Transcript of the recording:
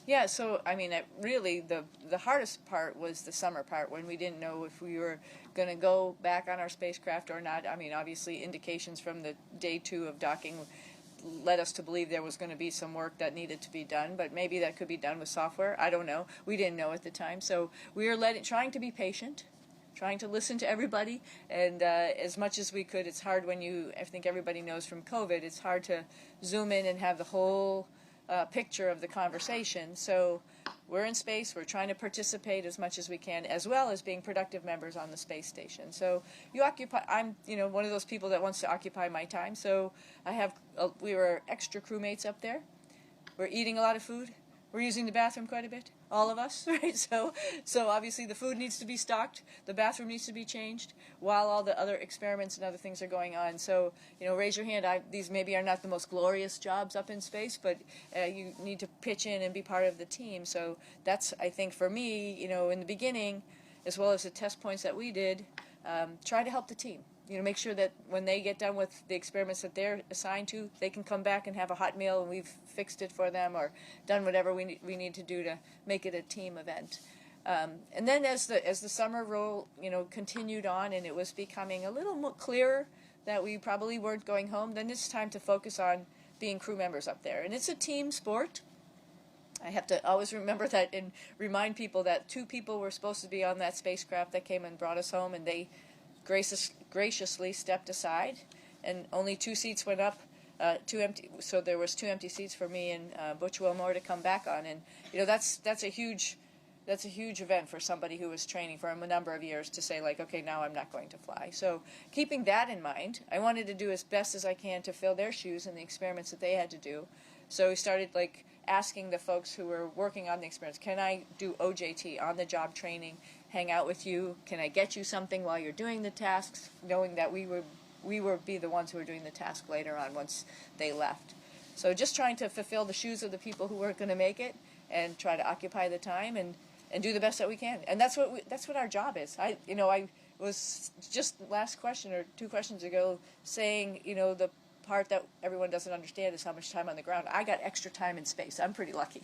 Yeah, so I mean, really, the hardest part was the summer part when we didn't know if we were going to go back on our spacecraft or not. I mean, obviously, indications from the day 2 of docking led us to believe there was going to be some work that needed to be done, but maybe that could be done with software. I don't know. We didn't know at the time, so we were trying to be patient, trying to listen to everybody, and as much as we could. It's hard when I think everybody knows from COVID, it's hard to zoom in and have the whole picture of the conversation. So we're in space, we're trying to participate as much as we can, as well as being productive members on the space station. So I'm one of those people that wants to occupy my time, so we were extra crewmates up there. We're eating a lot of food. We're using the bathroom quite a bit, all of us, right? So obviously the food needs to be stocked, the bathroom needs to be changed, while all the other experiments and other things are going on. So, raise your hand. These maybe are not the most glorious jobs up in space, but you need to pitch in and be part of the team. So that's, I think, for me, in the beginning, as well as the test points that we did, try to help the team. Make sure that when they get done with the experiments that they're assigned to, they can come back and have a hot meal and we've fixed it for them or done whatever we need to do to make it a team event. And then as the summer continued on and it was becoming a little more clearer that we probably weren't going home, then it's time to focus on being crew members up there. And it's a team sport. I have to always remember that and remind people that 2 people were supposed to be on that spacecraft that came and brought us home, and they graciously stepped aside, and only 2 seats went up, 2 empty. So there was 2 empty seats for me and Butch Wilmore to come back on, and that's a huge event for somebody who was training for a number of years to say, like, okay, now I'm not going to fly. So keeping that in mind, I wanted to do as best as I can to fill their shoes in the experiments that they had to do. So we started asking the folks who were working on the experiments, can I do OJT, on the job training, hang out with you? Can I get you something while you're doing the tasks, knowing that we would be the ones who were doing the task later on once they left. So just trying to fulfill the shoes of the people who weren't going to make it and try to occupy the time and do the best that we can. And that's what our job is. I was just last question or 2 questions ago saying, the part that everyone doesn't understand is how much time on the ground. I got extra time in space. I'm pretty lucky.